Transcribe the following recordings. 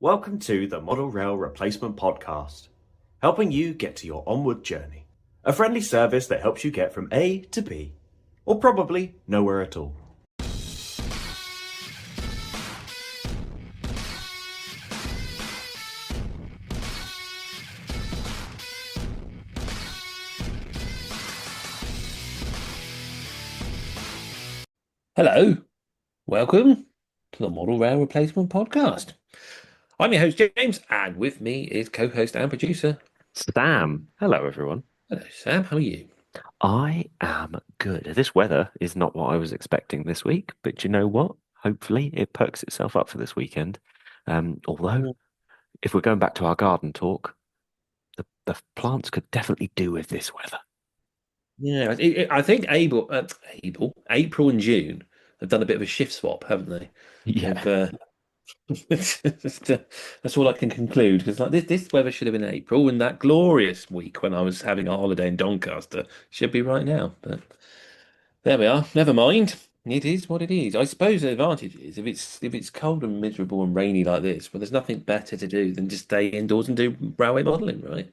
Welcome to the Model Rail Replacement Podcast, helping you get to your onward journey. A friendly service that helps you get from A to B, or probably nowhere at all. Hello, welcome to the Model Rail Replacement Podcast. I'm your host, James, and with me is co-host and producer. Sam, hello everyone. Hello, Sam. How are you? I am good. This weather is not what I was expecting this week, but you know what? Hopefully it perks itself up for this weekend. Although, if we're going back to our garden talk, the plants could definitely do with this weather. Yeah, I think April and June have done a bit of a shift swap, haven't they? Yeah, They've, that's all I can conclude because like this weather should have been April, and that glorious week when I was having a holiday in Doncaster should be right now. But there we are. Never mind. It is what it is. I suppose the advantage is if it's cold and miserable and rainy like this, well, there's nothing better to do than just stay indoors and do railway modelling, right?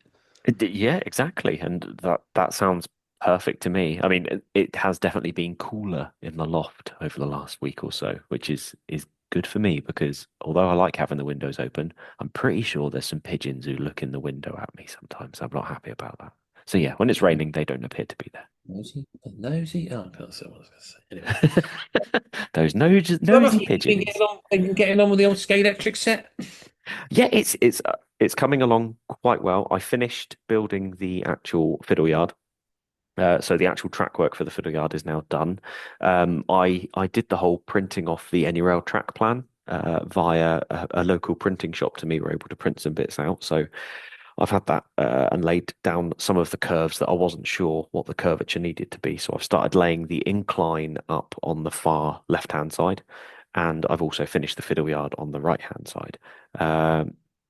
yeah, exactly. And that sounds perfect to me. I mean, it has definitely been cooler in the loft over the last week or so, which is good for me because although I like having the windows open, I'm pretty sure there's some pigeons who look in the window at me sometimes. I'm not happy about that. So yeah, when it's raining, they don't appear to be Nosy, nosy. Oh, I can't say what I was going to say. Anyway, there. Those nosy you've pigeons. been getting on with the old Skate Electric set. Yeah, it's coming along quite well. I finished building the actual fiddle yard. So the actual track work for the fiddle yard is now done. I did the whole printing off the AnyRail track plan via a local printing shop to me. We're able to print some bits out. So I've had that and laid down some of the curves that I wasn't sure what the curvature needed to be. So I've started laying the incline up on the far left-hand side, and I've also finished the fiddle yard on the right-hand side.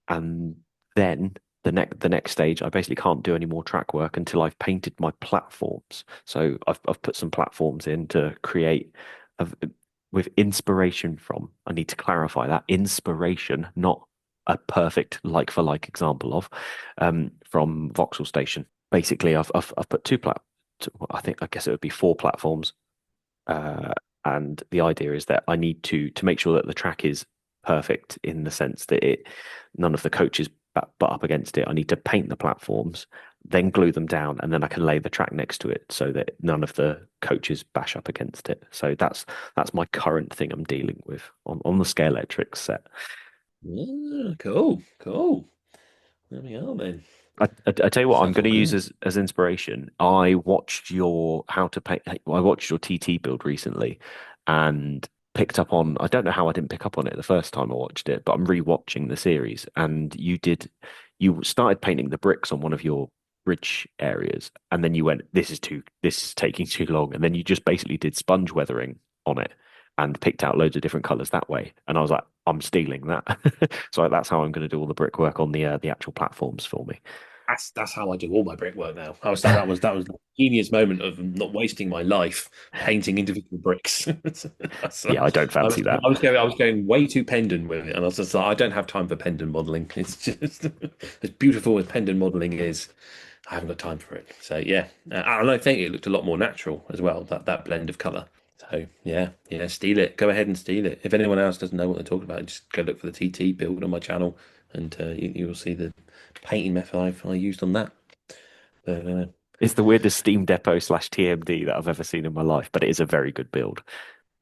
And then the next stage, I basically can't do any more track work until I've painted my platforms. So I've put some platforms in to create a, with inspiration from. I need to clarify that inspiration, not a perfect like for like example of from Vauxhall Station. Basically, I've put I guess it would be four platforms, uh, and the idea is that I need to make sure that the track is perfect in the sense that it none of the coaches butt up against it. I need to paint the platforms, then glue them down, and then I can lay the track next to it so that none of the coaches bash up against it. So that's my current thing I'm dealing with on the Scale Electric set. Yeah, cool, cool. There we are then. I tell you what, I'm Sounds going all to use good. as inspiration. I watched your how to paint. I watched your TT build recently, and picked up on. I don't know how I didn't pick up on it the first time I watched it, but I'm rewatching the series, and you started painting the bricks on one of your bridge areas, and then you went, This is taking too long," and then you just basically did sponge weathering on it, and picked out loads of different colors that way. And I was like, I'm stealing that. So that's how I'm going to do all the brickwork on the actual platforms for me. That's how I do all my brickwork now. That was the genius moment of not wasting my life painting individual bricks. So Yeah, I don't I was fancy that. I was going way too pendant with it, and I was just like, I don't have time for pendant modeling. It's just as beautiful as pendant modeling is. I haven't got time for it. So yeah, and I think it looked a lot more natural as well. That blend of color. So yeah, yeah, steal it. Go ahead and steal it. If anyone else doesn't know what they're talking about, just go look for the TT build on my channel, and you will see the painting method I used on that. But, It's the weirdest Steam Depot slash TMD that I've ever seen in my life, but it is a very good build.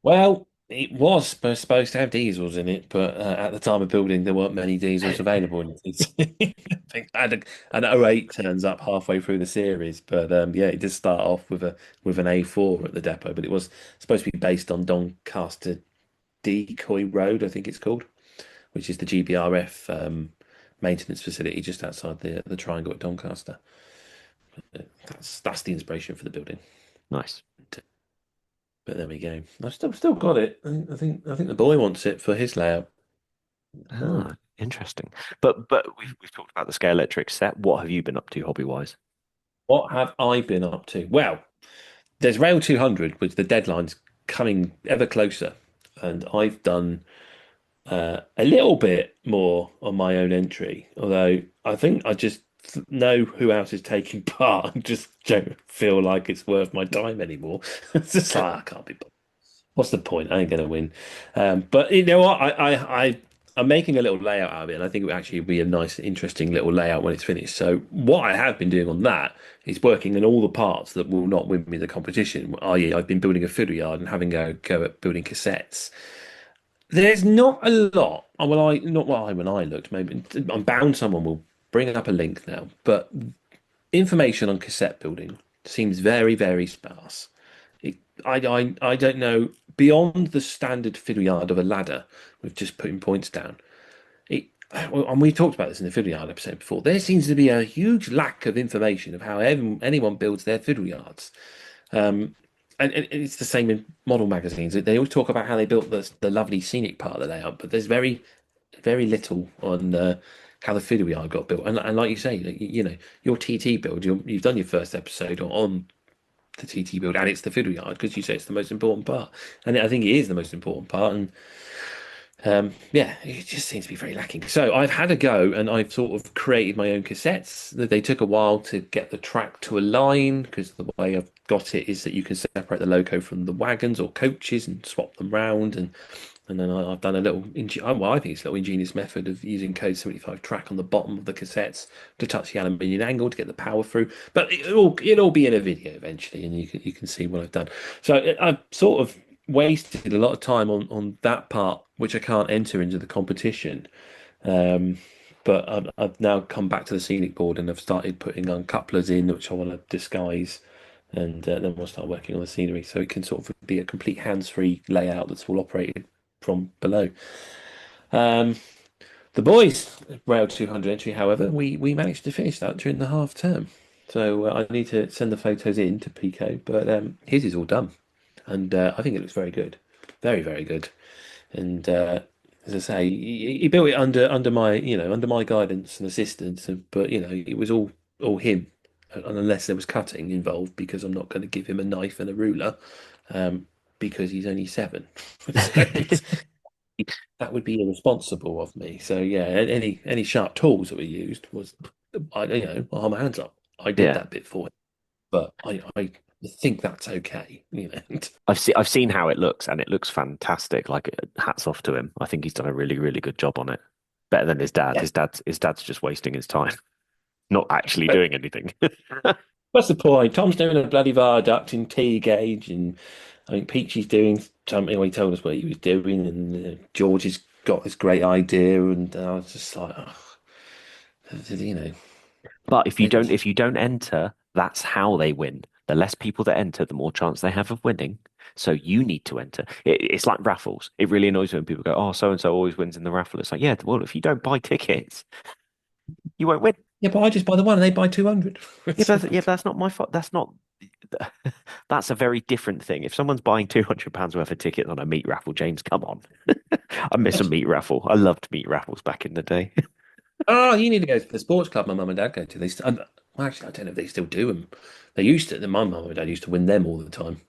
well, it was supposed to have diesels in it, but at the time of building, there weren't many diesels available in it. I think an '08 turns up halfway through the series, but yeah, it did start off with an A4 at the depot, but it was supposed to be based on Doncaster Decoy Road, I think it's called, which is the GBRF maintenance facility just outside the Triangle at Doncaster. That's the inspiration for the building. Nice. But there we go. I've still got it. I think the boy wants it for his layout. Oh. Ah, interesting. But we've talked about the Scale Electric set. What have you been up to hobby wise? What have I been up to? Well, there's Rail 200, which the deadline's coming ever closer, and I've done. a little bit more on my own entry, although I think I just know who else is taking part and just don't feel like it's worth my time anymore. It's just like I can't be bothered. What's the point? I ain't gonna win. But you know what? I'm making a little layout out of it, and I think it will actually be a nice, interesting little layout when it's finished. So what I have been doing on that is working on all the parts that will not win me the competition. I.e., I've been building a fiddle yard and having a go at building cassettes. There's not a lot. Well, I not well, when I looked, maybe I'm bound someone will bring up a link now, but information on cassette building seems very, very sparse. I don't know beyond the standard fiddle yard of a ladder with just putting points down. Well, and we talked about this in the fiddle yard episode before. There seems to be a huge lack of information of how anyone builds their fiddle yards. And it's the same in model magazines. They always talk about how they built the lovely scenic part of the layout, but there's very, very little on how the fiddle yard got built. And like you say, you know, your TT build, you've done your first episode on the TT build, and it's the fiddle yard because you say it's the most important part, and I think it is the most important part. And yeah, it just seems to be very lacking. So I've had a go, and I've sort of created my own cassettes. They took a while to get the track to align because the way I've got it is that you can separate the loco from the wagons or coaches and swap them round, and then I've done a little, well, I think it's a little ingenious method of using code 75 track on the bottom of the cassettes to touch the aluminium angle to get the power through. But it'll be in a video eventually, and you can see what I've done. So I've sort of wasted a lot of time on that part, which I can't enter into the competition. But I've now come back to the scenic board and I've started putting on couplers in, which I want to disguise. And then we'll start working on the scenery so it can sort of be a complete hands-free layout that's all operated from below. The boys rail 200 entry, however, we managed to finish that during the half term. So I need to send the photos in to Pico, but his is all done, and I think it looks very good, very very good. And as I say, he built it under my under my guidance and assistance, but it was all him, and unless there was cutting involved, because I'm not going to give him a knife and a ruler, because he's only 7. That would be irresponsible of me. So yeah, any sharp tools that we used was, arm and hands up. I did Yeah. that bit for him, but I think that's okay. I've seen how it looks, and it looks fantastic. Like, hats off to him. I think he's done a really, really good job on it. Better than his dad. Yeah. His dad's just wasting his time, not actually doing anything. What's the point? Tom's doing a bloody viaduct in T gauge, and I think Peachy's doing something. He told us what he was doing, and George has got this great idea, and I was just like, But if you don't enter, that's how they win. The less people that enter, the more chance they have of winning. So you need to enter. It's like raffles. It really annoys me when people go, "Oh, so and so always wins in the raffle." It's like, yeah, well, if you don't buy tickets, you won't win. Yeah, but I just buy the one, and they buy 200. Yeah, but that's not my fault. That's not. That's a very different thing. If someone's buying £200 worth of tickets on a meat raffle, James, come on. I miss a meat raffle. I loved meat raffles back in the day. Oh, you need to go to the sports club my mum and dad go to. Well, actually, I don't know if they still do them. They used to. My mum and dad used to win them all the time.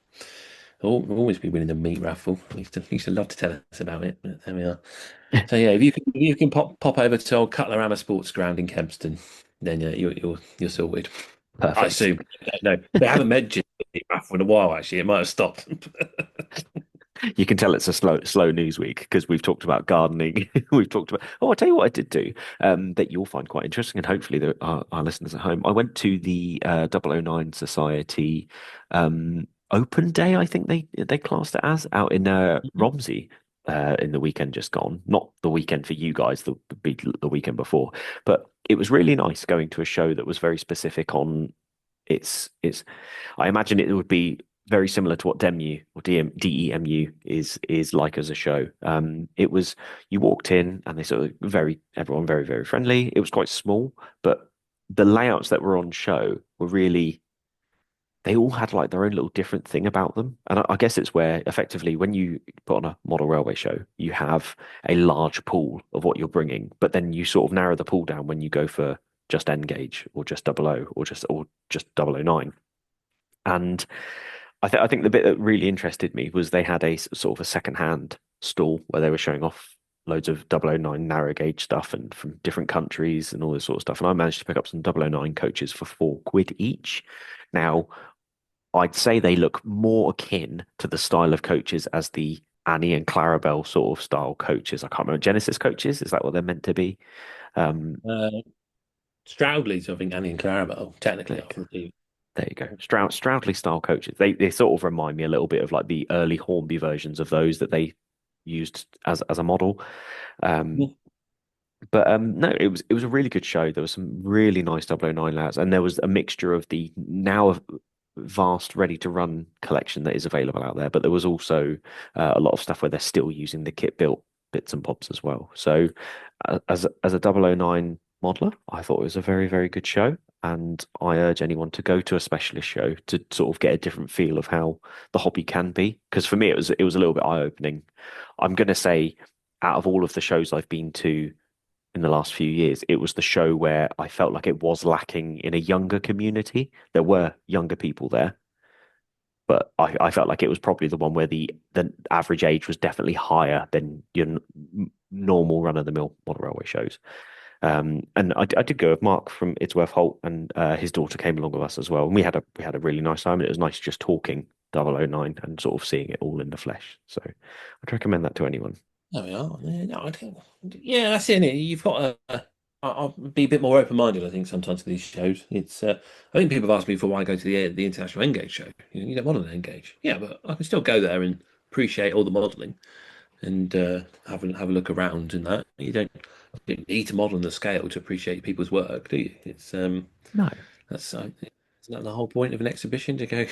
Always be winning the meat raffle. They used to love to tell us about it. But there we are. So yeah, if you can pop over to old Cutler Hammer Sports Ground in Kempston, then you're sorted. Perfect. I assume. No, they haven't mentioned the meat raffle in a while. Actually, it might have stopped. You can tell it's a slow news week because we've talked about gardening. We've talked about. Oh, I'll tell you what I did do that you'll find quite interesting, and hopefully our listeners at home. I went to the 009 Society open day. I think they classed it as out in Romsey in the weekend just gone. Not the weekend for you guys, the weekend before, but it was really nice going to a show that was very specific on its. I imagine it would be very similar to what DEMU or DEMU is like as a show. It was, you walked in and they sort of everyone very, very friendly. It was quite small, but the layouts that were on show were really, they all had like their own little different thing about them. And I guess it's where effectively when you put on a model railway show, you have a large pool of what you're bringing, but then you sort of narrow the pool down when you go for just N gauge or just 00 or just 009. And I think the bit that really interested me was they had a sort of a second-hand stall where they were showing off loads of 009 narrow gauge stuff and from different countries and all this sort of stuff. And I managed to pick up some 009 coaches for £4 each. Now, I'd say they look more akin to the style of coaches as the Annie and Clarabelle sort of style coaches. I can't remember. Genesis coaches, is that what they're meant to be? Uh, Stroudley's, I think, Annie and Clarabelle, technically. There you go. Stroudley style coaches. They sort of remind me a little bit of like the early Hornby versions of those that they used as a model. But no, it was a really good show. There was some really nice 009 layouts, and there was a mixture of the now vast ready to run collection that is available out there, but there was also a lot of stuff where they're still using the kit built bits and bobs as well. So as a 009 modeler, I thought it was a very, very good show. And I urge anyone to go to a specialist show to sort of get a different feel of how the hobby can be. Because for me, it was a little bit eye-opening. I'm going to say, out of all of the shows I've been to in the last few years, it was the show where I felt like it was lacking in a younger community. There were younger people there, but I felt like it was probably the one where the average age was definitely higher than your normal run-of-the-mill model railway shows. And I did go with Mark from Idsworth Holt, and his daughter came along with us as well. And we had a really nice time. And it was nice just talking 009 and sort of seeing it all in the flesh. So I'd recommend that to anyone. There we are. Yeah, no, I think, yeah, that's it. You've got to. I'll be a bit more open-minded, I think, sometimes to these shows. It's. I think people have asked me before why I go to the International N-Gage show. You don't want an N-Gage. Yeah, but I can still go there and appreciate all the modelling and have a look around and that. You don't need to model on the scale to appreciate people's work, do you? It's No. That's isn't that the whole point of an exhibition, to go?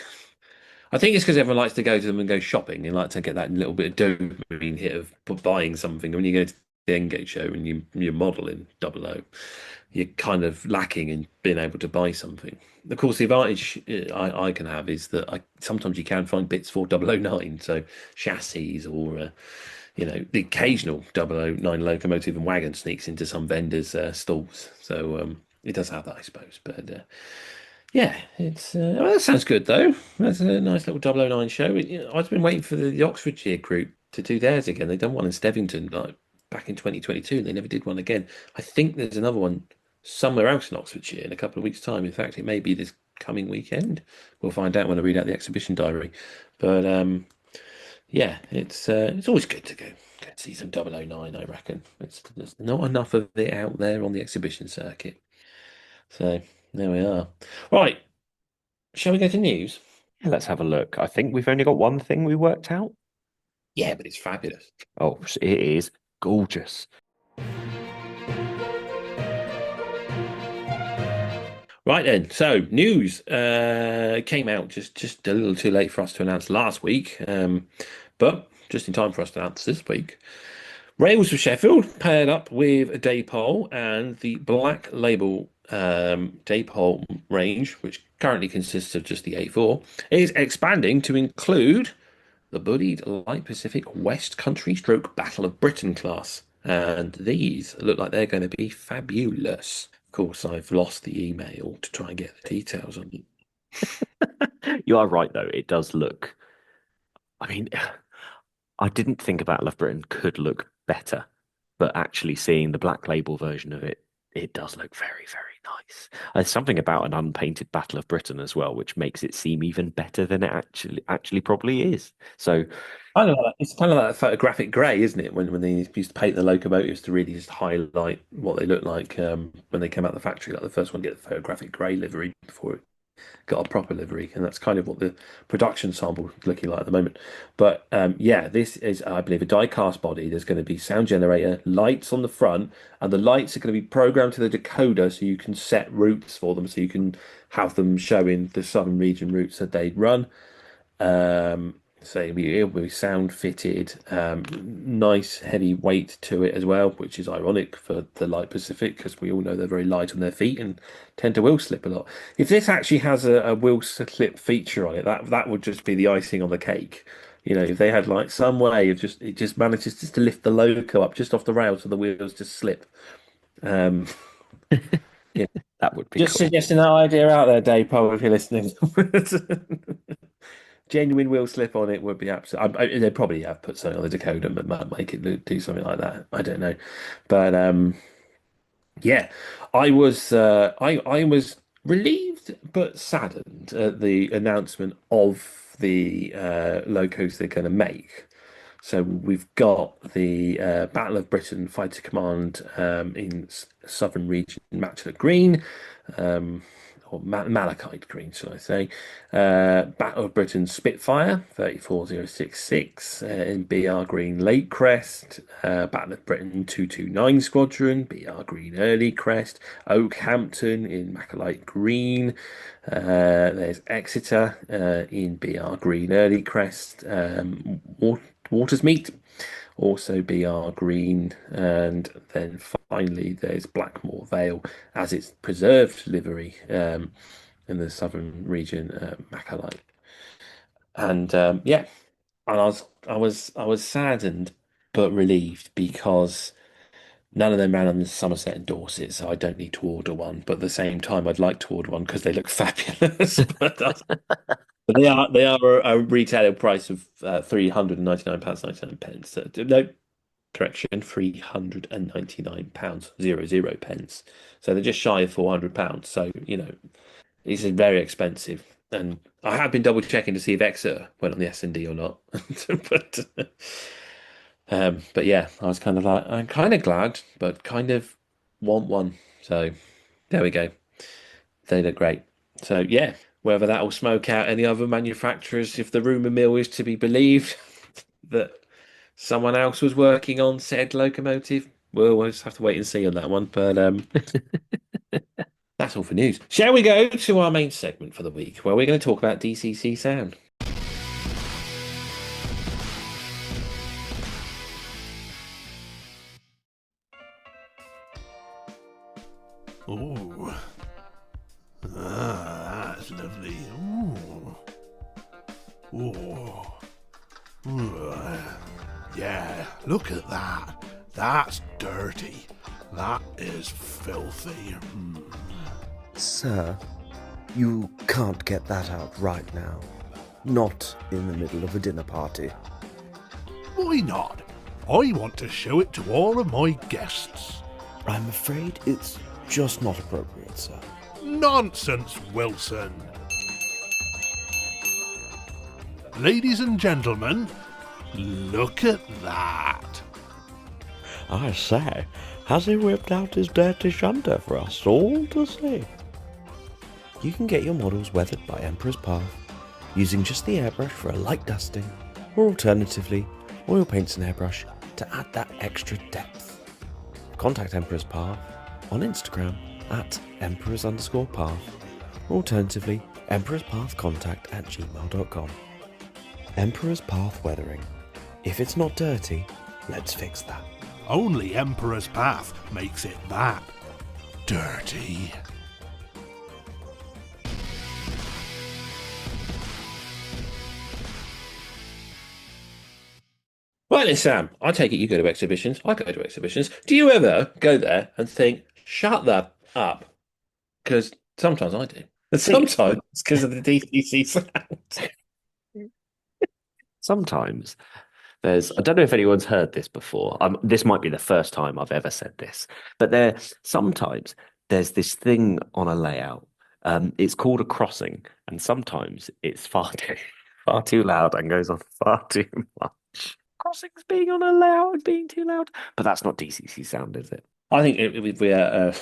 I think it's because everyone likes to go to them and go shopping and like to get that little bit of dopamine hit of buying something. When you go to the Engage show and you're modeling 00, you're kind of lacking in being able to buy something. Of course, the advantage I can have is that sometimes you can find bits for 009, so chassis or the occasional 009 locomotive and wagon sneaks into some vendors' stalls. So it does have that, I suppose. But yeah, well, that sounds good though. That's a nice little 009 show. I've been waiting for the Oxfordshire group to do theirs again. They've done one in Stevington like back in 2022, and they never did one again. I think there's another one somewhere else in Oxfordshire in a couple of weeks' time. In fact, it may be this coming weekend. We'll find out when I read out the exhibition diary. But yeah, it's always good to go see some 009, I reckon. There's not enough of it out there on the exhibition circuit. So there we are. Right. Shall we go to news? Yeah, let's have a look. I think we've only got one thing we worked out. Yeah, but it's fabulous. Oh, it is gorgeous. Right then. So news came out just a little too late for us to announce last week, but just in time for us to announce this week. Rails of Sheffield paired up with Daypole, and the Black Label Daypole range, which currently consists of just the A4, is expanding to include the Bullied Light Pacific West Country Stroke Battle of Britain class. And these look like they're going to be fabulous. Of course, I've lost the email to try and get the details on it. You are right, though. It does look. I mean, I didn't think Battle of Britain could look better, but actually seeing the Black Label version of it, it does look very, very nice. There's something about an unpainted Battle of Britain as well, which makes it seem even better than it actually probably is. So It's kind of like a photographic grey, isn't it? When they used to paint the locomotives to really just highlight what they look like when they came out of the factory, like the first one to get the photographic grey livery before it got a proper livery, and that's kind of what the production sample is looking like at the moment. But yeah, this is, I believe, a die-cast body. There's going to be sound generator, lights on the front, and the lights are going to be programmed to the decoder, so you can set routes for them, so you can have them showing the southern region routes that they'd run. So it'll be sound fitted, nice heavy weight to it as well, which is ironic for the Light Pacific, because we all know they're very light on their feet and tend to wheel slip a lot. If this actually has a wheel slip feature on it, that would just be the icing on the cake. If they had like some way of it just manages just to lift the loco up just off the rail so the wheels just slip. Yeah. that would be Just cool. suggesting that idea out there, Dave Poe, if you're listening. genuine wheel slip on it would be absolutely. They probably have put something on the decoder that might make it do something like that. I don't know, but yeah, I was relieved but saddened at the announcement of the locos they're going to make. So we've got the Battle of Britain Fighter Command in Southern Region Immaculate Green, um, or Malachite Green, shall I say? Battle of Britain Spitfire 34066 in BR Green Lake Crest, Battle of Britain 229 Squadron, BR Green Early Crest, Oakhampton in Macalite Green. There's Exeter in BR Green Early Crest, Watersmeet, also BR Green, and then finally there's Blackmore Vale as its preserved livery in the southern region, Macalite. And yeah, and I was saddened but relieved because none of them ran on the Somerset and Dorset, so I don't need to order one. But at the same time, I'd like to order one because they look fabulous. But they are a retail price of £399.99. No, correction, £399 00 pence. So they're just shy of £400. So it's very expensive. And I have been double checking to see if Exeter went on the S&D or not. But yeah, I was kind of like, I'm kind of glad, but kind of want one. So there we go. They look great. So yeah, whether that will smoke out any other manufacturers, if the rumor mill is to be believed that someone else was working on said locomotive, well, we'll just have to wait and see on that one. But that's all for news. Shall we go to our main segment for the week, where we're going to talk about DCC sound? Ooh. That's lovely. Ooh. Ooh. Ooh. Yeah, look at that. That's dirty. That is filthy. Sir, you can't get that out right now. Not in the middle of a dinner party. Why not? I want to show it to all of my guests. I'm afraid it's just not appropriate, sir. Nonsense, Wilson. Ladies and gentlemen, look at that. I say, has he whipped out his dirty shunter for us all to see? You can get your models weathered by Emperor's Path using just the airbrush for a light dusting, or alternatively, oil paints and airbrush to add that extra depth. Contact Emperor's Path on Instagram at emperors_path, or alternatively, emperorspathcontact@gmail.com. Emperor's Path Weathering. If it's not dirty, let's fix that. Only Emperor's Path makes it that dirty. Right then, Sam, I take it you go to exhibitions. I go to exhibitions. Do you ever go there and think, shut that up? Because sometimes I do. And sometimes it's because of the DCC sound. Sometimes I don't know if anyone's heard this before. This might be the first time I've ever said this, but sometimes there's this thing on a layout. It's called a crossing, and sometimes it's far too loud and goes on far too much. Crossings being on a layout and being too loud, but that's not DCC sound, is it? I think if we'll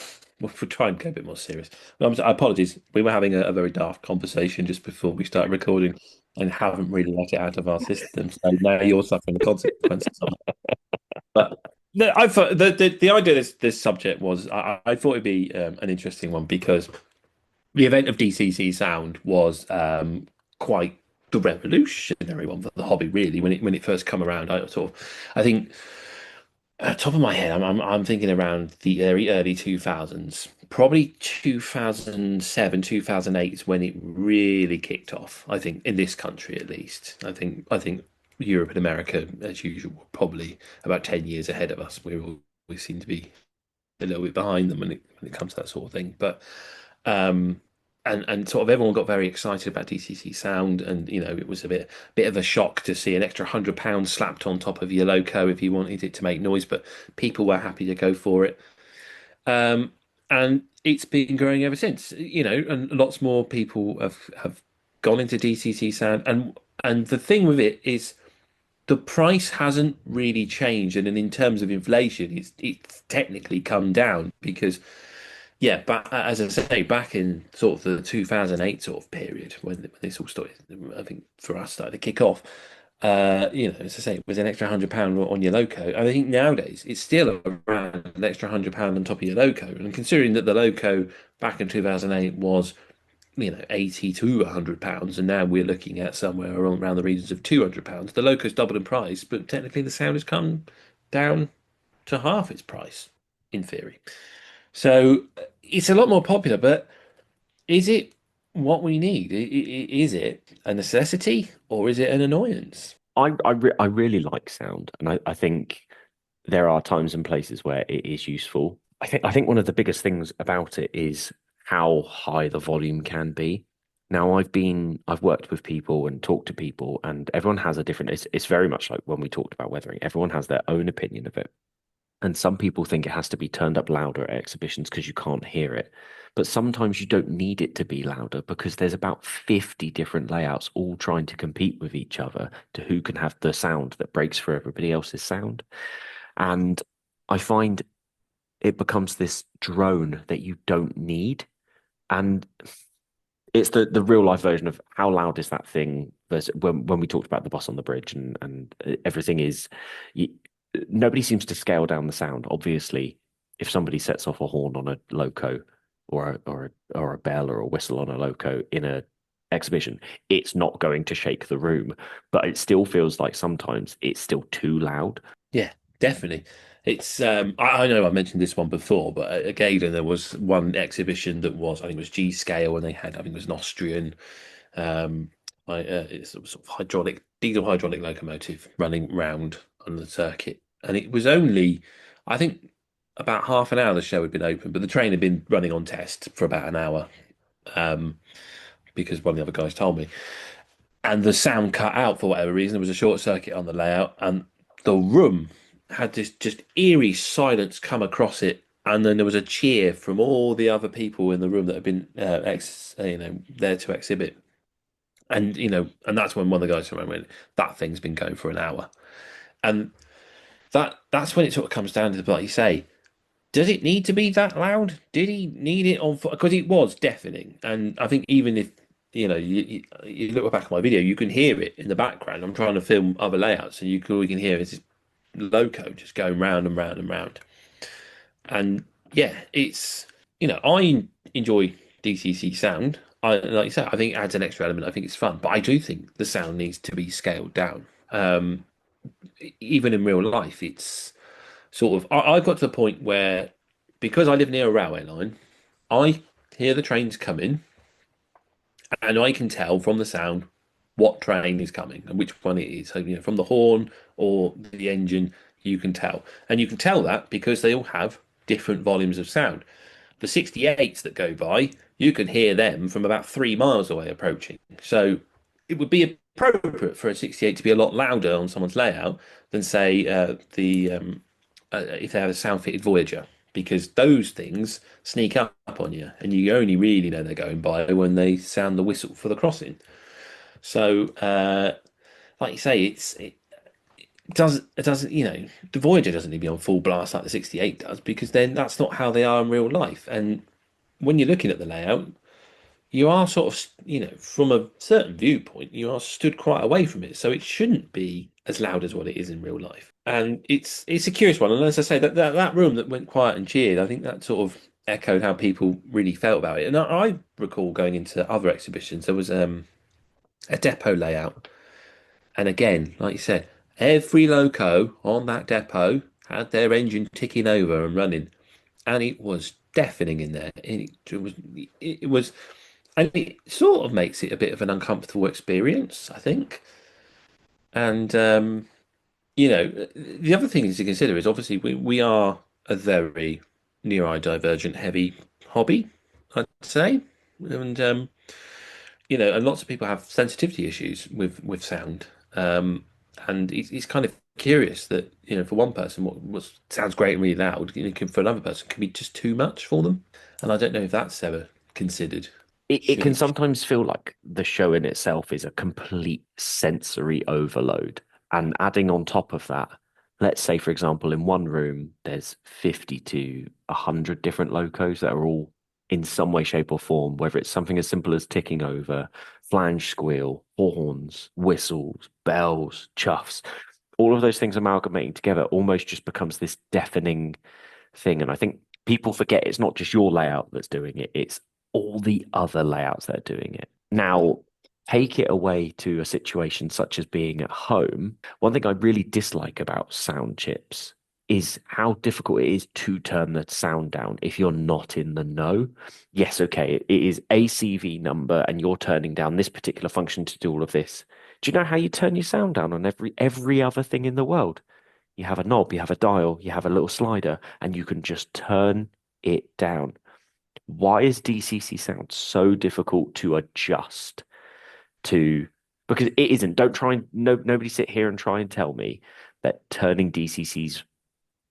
try and go a bit more serious. Apologies. We were having a very daft conversation just before we started recording and haven't really let it out of our system. So now you're suffering the consequences of it. But I thought the idea of this subject was I thought it'd be an interesting one because the event of DCC Sound was quite the revolutionary one for the hobby, really. When it first come around, I think. Top of my head, I'm thinking around the early 2000s, probably 2007, 2008 is when it really kicked off. I think in this country, at least. I think Europe and America, as usual, were probably about 10 years ahead of us. We seem to be a little bit behind them when it comes to that sort of thing. But and sort of everyone got very excited about DCC sound, and it was a bit of a shock to see an extra £100 slapped on top of your loco if you wanted it to make noise, but people were happy to go for it. And it's been growing ever since, and lots more people have gone into DCC sound, and the thing with it is the price hasn't really changed, and then in terms of inflation, it's technically come down because, yeah, but as I say, back in sort of the 2008 sort of period when this all started, I think for us started to kick off. As I say, it was an extra £100 on your loco. I think nowadays it's still around an extra £100 on top of your loco, and considering that the loco back in 2008 was 80 to £100, and now we're looking at somewhere around the regions of £200. The loco's doubled in price, but technically the sound has come down to half its price in theory. So it's a lot more popular, but is it what we need? Is it a necessity or is it an annoyance? I really like sound, and I think there are times and places where it is useful. I think one of the biggest things about it is how high the volume can be. Now I've worked with people and talked to people, and everyone has a different. It's very much like when we talked about weathering. Everyone has their own opinion of it. And some people think it has to be turned up louder at exhibitions because you can't hear it. But sometimes you don't need it to be louder because there's about 50 different layouts all trying to compete with each other to who can have the sound that breaks through everybody else's sound. And I find it becomes this drone that you don't need. And it's the real life version of how loud is that thing versus when we talked about the bus on the bridge and everything is nobody seems to scale down the sound. Obviously, if somebody sets off a horn on a loco or a bell or a whistle on a loco in a exhibition, it's not going to shake the room, but it still feels like sometimes it's still too loud. Yeah, definitely. It's I know I mentioned this one before, but at Gaydon there was one exhibition that was, I think it was G scale, and they had, I think it was an Austrian it's a sort of diesel hydraulic locomotive running round on the circuit, and it was only, I think, about half an hour the show had been open, but the train had been running on test for about an hour, because one of the other guys told me, and the sound cut out for whatever reason. There was a short circuit on the layout, and the room had this just eerie silence come across it, and then there was a cheer from all the other people in the room that had been there to exhibit. And and that's when one of the guys from around went, that thing's been going for an hour. And that's when it sort of comes down to, like you say, does it need to be that loud? Did he need it on? Because it was deafening, and I think even if you look back at my video, you can hear it in the background. I'm trying to film other layouts, and all you can hear is this loco just going round and round and round. And yeah, it's I enjoy DCC sound. Like you said, I think it adds an extra element. I think it's fun, but I do think the sound needs to be scaled down. Even in real life, it's sort of I've got to the point where, because I live near a railway line, I hear the trains coming, and I can tell from the sound what train is coming and which one it is. So from the horn or the engine, you can tell, and you can tell that because they all have different volumes of sound. The 68s that go by, you can hear them from about 3 miles away approaching. So it would be appropriate for a 68 to be a lot louder on someone's layout than, say, if they have a sound-fitted Voyager, because those things sneak up on you, and you only really know they're going by when they sound the whistle for the crossing. So, like you say, it doesn't the Voyager doesn't need to be on full blast like the 68 does, because then that's not how they are in real life. And when you're looking at the layout, you are sort of from a certain viewpoint, you are stood quite away from it, so it shouldn't be as loud as what it is in real life. And it's a curious one, and as I say, that room that went quiet and cheered, I think that sort of echoed how people really felt about it. And I recall going into other exhibitions, there was a depot layout, and again, like you said, every loco on that depot had their engine ticking over and running, and it was deafening in there. It was, and it sort of makes it a bit of an uncomfortable experience, I think. And the other thing to consider is, obviously we are a very near-eye divergent heavy hobby, I'd say. and and lots of people have sensitivity issues with sound. And it's kind of curious that for one person, what sounds great and really loud, for another person, can be just too much for them. And I don't know if that's ever considered. It can Should sometimes feel like the show in itself is a complete sensory overload. And adding on top of that, let's say, for example, in one room, there's 50 to 100 different locos that are all in some way, shape, or form, whether it's something as simple as ticking over, flange squeal, horns, whistles, bells, chuffs, all of those things amalgamating together almost just becomes this deafening thing. And I think people forget it's not just your layout that's doing it, it's all the other layouts that are doing it. Now, take it away to a situation such as being at home. One thing I really dislike about sound chips is how difficult it is to turn the sound down if you're not in the know. Yes, okay, it is a CV number and you're turning down this particular function to do all of this. Do you know how you turn your sound down on every other thing in the world? You have a knob, you have a dial, you have a little slider, and you can just turn it down. Why is DCC sound so difficult to adjust to? Because it isn't. Don't try and nobody sit here and try and tell me that turning DCC's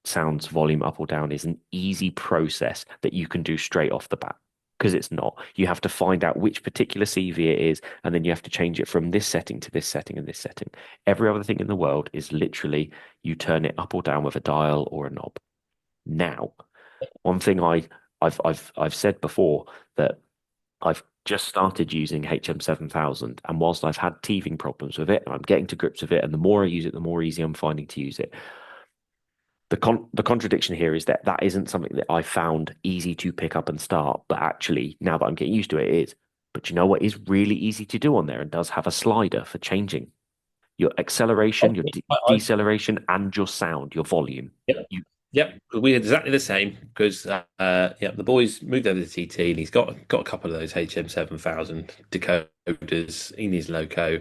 sounds volume up or down is an easy process that you can do straight off the bat. Because it's not. You have to find out which particular CV it is, and then you have to change it from this setting to this setting and this setting. Every other thing in the world is literally you turn it up or down with a dial or a knob. Now, one thing I've said before that I've just started using HM7000, and whilst I've had teething problems with it, and I'm getting to grips with it, and the more I use it, the more easy I'm finding to use it. The contradiction here is that that isn't something that I found easy to pick up and start, but actually, now that I'm getting used to it, it is. But you know what is really easy to do on there and does have a slider for changing your acceleration, your deceleration, and your sound, your volume. Yep. You, Yep, we had exactly the same because the boys moved over to TT and he's got a couple of those HM7000 decoders in his loco,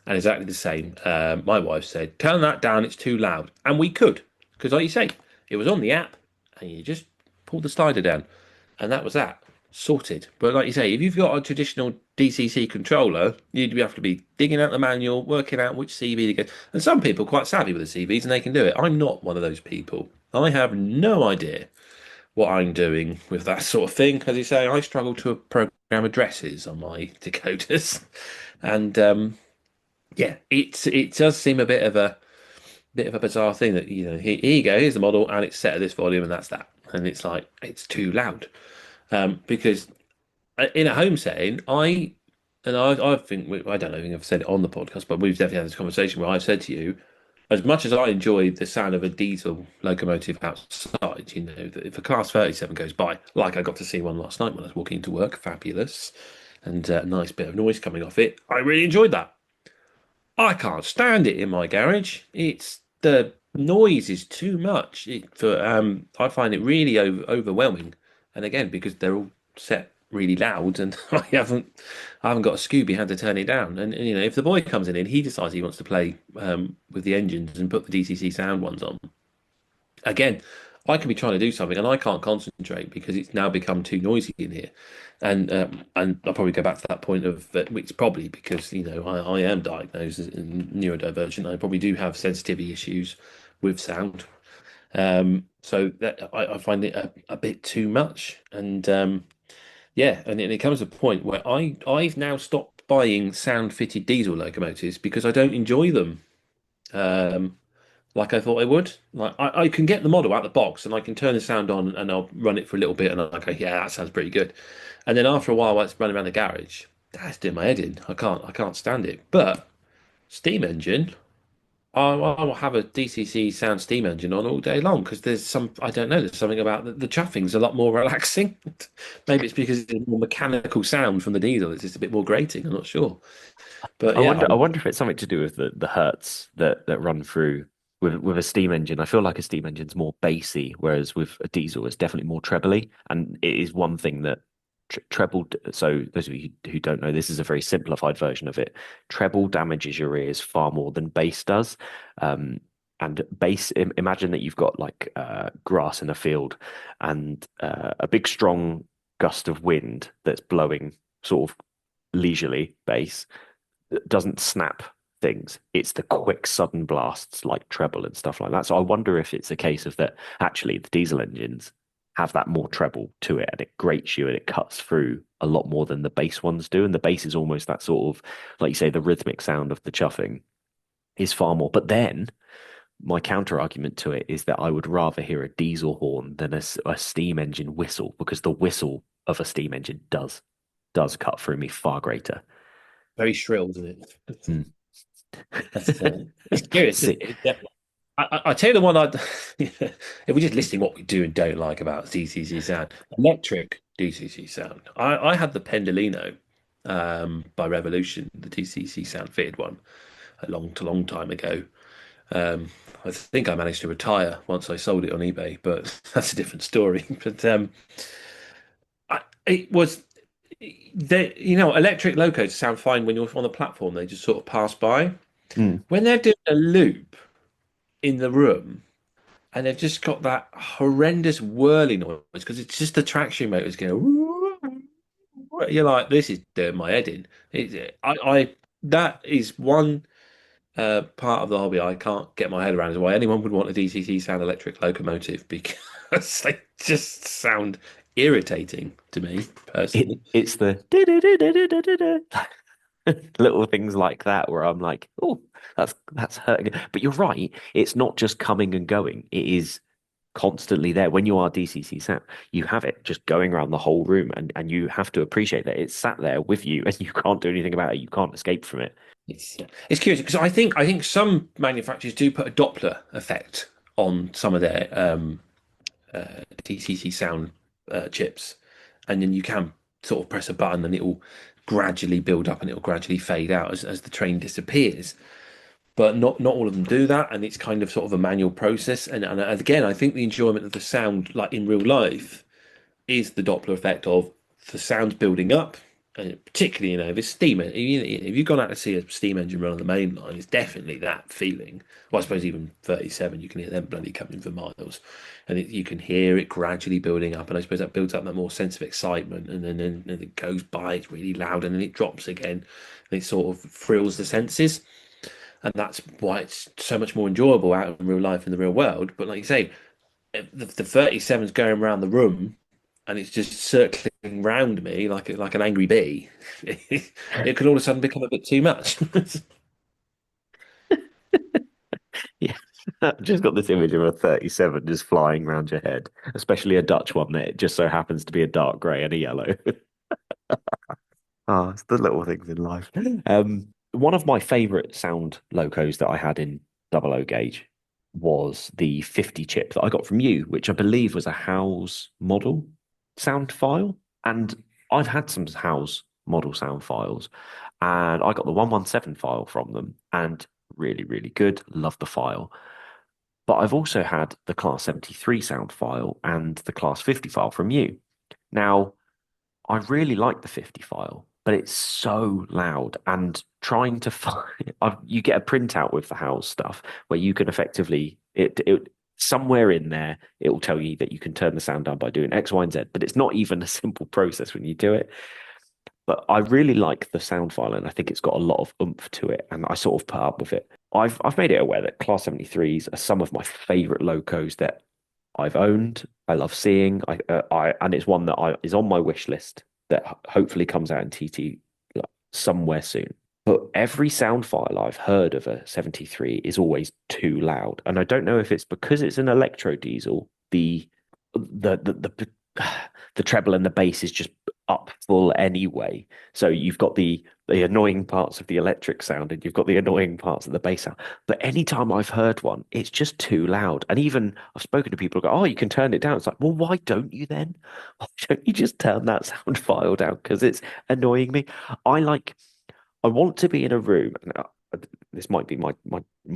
and exactly the same. My wife said, "Turn that down; it's too loud," and we could because, like you say, it was on the app, and you just pulled the slider down, and that was that sorted. But like you say, if you've got a traditional DCC controller, you'd have to be digging out the manual, working out which CV to get. And some people are quite savvy with the CVs and they can do it. I'm not one of those people. I have no idea what I'm doing with that sort of thing. As you say, I struggle to program addresses on my decoders, and it does seem a bit of a bizarre thing that here you go, here's the model, and it's set at this volume, and that's that, and it's like it's too loud, because in a home setting, I think I don't know if I've said it on the podcast, but we've definitely had this conversation where I've said to you, as much as I enjoy the sound of a diesel locomotive outside, that if a Class 37 goes by, like I got to see one last night when I was walking to work, fabulous, and a nice bit of noise coming off it, I really enjoyed that. I can't stand it in my garage. It's the noise is too much. I find it really overwhelming, and again because they're all set really loud, and I haven't got a Scooby hand to turn it down. And if the boy comes in, he decides he wants to play with the engines and put the DCC sound ones on. Again, I could be trying to do something and I can't concentrate because it's now become too noisy in here. And I'll probably go back to that point of it's probably because I am diagnosed as neurodivergent. I probably do have sensitivity issues with sound. So that I find it a bit too much, and and it comes to a point where I've now stopped buying sound fitted diesel locomotives because I don't enjoy them. Like I thought I would. Like I can get the model out of the box and I can turn the sound on and I'll run it for a little bit and I'm like, yeah, that sounds pretty good. And then after a while, while it's running around the garage, that's doing my head in. I can't stand it. But steam engine, I will have a DCC sound steam engine on all day long because I don't know, there's something about the chuffing's a lot more relaxing. Maybe it's because it's more mechanical sound from the diesel. It's just a bit more grating. I'm not sure. But I yeah, wonder if it's something to do with the hertz that run through with a steam engine. I feel like a steam engine's more bassy, whereas with a diesel, it's definitely more trebly. And it is one thing that treble. So those of you who don't know, this is a very simplified version of it. Treble damages your ears far more than bass does. And bass, imagine that you've got like grass in a field and a big strong gust of wind that's blowing sort of leisurely bass that doesn't snap things. It's the quick sudden blasts like treble and stuff like that. So I wonder if it's a case of that actually the diesel engines have that more treble to it and it grates you and it cuts through a lot more than the bass ones do. And the bass is almost that sort of, like you say, the rhythmic sound of the chuffing is far more. But then my counter argument to it is that I would rather hear a diesel horn than a steam engine whistle, because the whistle of a steam engine does cut through me far greater. Very shrill, isn't it? Mm. It's curious. I tell you the one if we're just listing what we do and don't like about DCC sound, electric DCC sound. I had the Pendolino by Revolution, the DCC sound fitted one, a long time ago. I think I managed to retire once I sold it on eBay, but that's a different story. But it was, electric locos sound fine when you're on the platform. They just sort of pass by. When they're doing a loop in the room, and they've just got that horrendous whirling noise because it's just the traction motors going. You're like, this is doing my head in. That is one part of the hobby I can't get my head around, is why anyone would want a DCC sound electric locomotive, because they just sound irritating to me personally. It's the little things like that where I'm like, oh, that's hurting. But you're right, it's not just coming and going, it is constantly there. When you are DCC sound, you have it just going around the whole room, and you have to appreciate that it's sat there with you and you can't do anything about it. You can't escape from it. It's curious because I think some manufacturers do put a Doppler effect on some of their DCC sound chips, and then you can sort of press a button and it will gradually build up and it will gradually fade out as the train disappears. But not all of them do that, and it's kind of sort of a manual process. And again, I think the enjoyment of the sound, like in real life, is the Doppler effect of the sounds building up. And particularly, if it's steam, if you've gone out to see a steam engine run on the main line, it's definitely that feeling. Well, I suppose even 37, you can hear them bloody coming for miles, and you can hear it gradually building up. And I suppose that builds up that more sense of excitement, and then it goes by, it's really loud, and then it drops again, and it sort of thrills the senses. And that's why it's so much more enjoyable out in real life, in the real world. But like you say, the 37's going around the room, and it's just circling round me like an angry bee. It could all of a sudden become a bit too much. Yeah, I've just got this image of a 37 just flying around your head, especially a Dutch one that just so happens to be a dark grey and a yellow. It's the little things in life. One of my favourite sound locos that I had in 00 gauge was the 50 chip that I got from you, which I believe was a Howes model sound file. And I've had some Howes model sound files, and I got the 117 file from them, and really, really good. Love the file. But I've also had the Class 73 sound file and the Class 50 file from you. Now, I really like the 50 file, but it's so loud, and trying to find you get a printout with the Howes stuff where you can effectively it somewhere in there it will tell you that you can turn the sound down by doing X, Y, and Z, but it's not even a simple process when you do it. But I really like the sound file, and I think it's got a lot of oomph to it, and I sort of put up with it. I've made it aware that Class 73s are some of my favorite locos that I've owned. I love seeing. And it's one that is on my wish list that hopefully comes out in TT somewhere soon. But every sound file I've heard of a 73 is always too loud, and I don't know if it's because it's an electro diesel. The treble and the bass is just up full anyway. So you've got the annoying parts of the electric sound, and you've got the annoying parts of the bass sound. But anytime I've heard one, it's just too loud. And even I've spoken to people who go, "Oh, you can turn it down." It's like, well, why don't you then? Why don't you just turn that sound file down? Because it's annoying me. I want to be in a room, and this might be my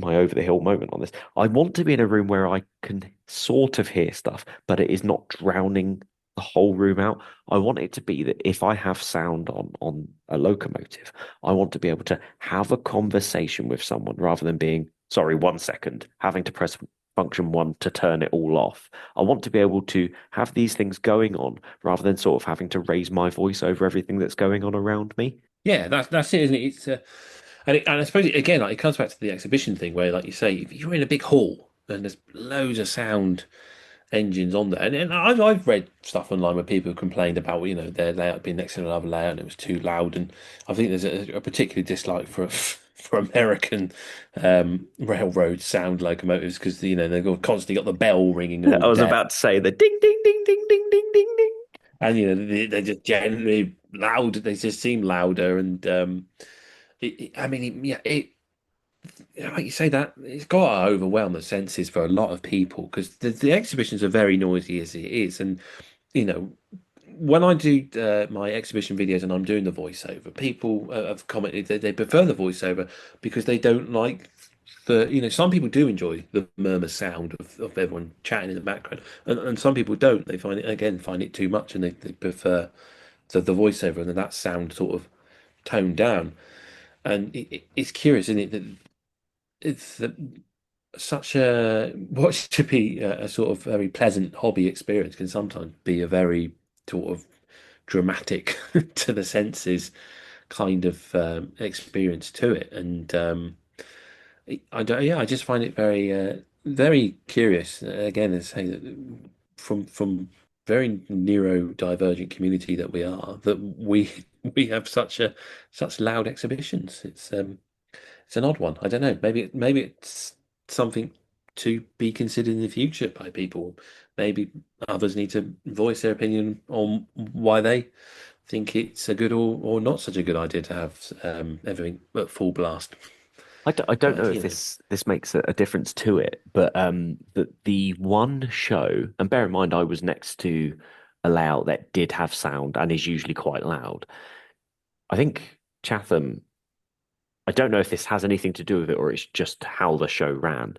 over the hill moment on this. I want to be in a room where I can sort of hear stuff, but it is not drowning the whole room out. I want it to be that if I have sound on a locomotive, I want to be able to have a conversation with someone rather than being, sorry, 1 second, having to press function one to turn it all off. I want to be able to have these things going on rather than sort of having to raise my voice over everything that's going on around me. Yeah, that's it, isn't it? It's and I suppose again, like, it comes back to the exhibition thing, where, like you say, if you're in a big hall and there's loads of sound engines on there, and I've read stuff online where people have complained about, their layout being next to another layout and it was too loud, and I think there's a particular dislike for for American railroad sound locomotives, because they've constantly got the bell ringing all I was day, about to say the ding, ding, ding, ding, ding, ding, ding, ding. and they're just generally loud. They just seem louder, and I mean, yeah, like you say, that it's got to overwhelm the senses for a lot of people, because the exhibitions are very noisy as it is, and you know when I do my exhibition videos and I'm doing the voiceover, people have commented that they prefer the voiceover because they don't like some people do enjoy the murmur sound of everyone chatting in the background, and some people don't. They find it too much, and they prefer the voiceover and then that sound sort of toned down. And it's curious, isn't it, that it's such a what should be a sort of very pleasant hobby experience can sometimes be a very sort of dramatic to the senses kind of experience to it. And I don't, yeah, I just find it very curious. Again, as I say, that from very neurodivergent community that we are, that we have such loud exhibitions. It's an odd one. I don't know. Maybe it's something to be considered in the future by people. Maybe others need to voice their opinion on why they think it's a good or not such a good idea to have everything at full blast. I don't know But if this makes a difference to it, but the one show, and bear in mind I was next to a layout that did have sound and is usually quite loud. I think Chatham, I don't know if this has anything to do with it or it's just how the show ran.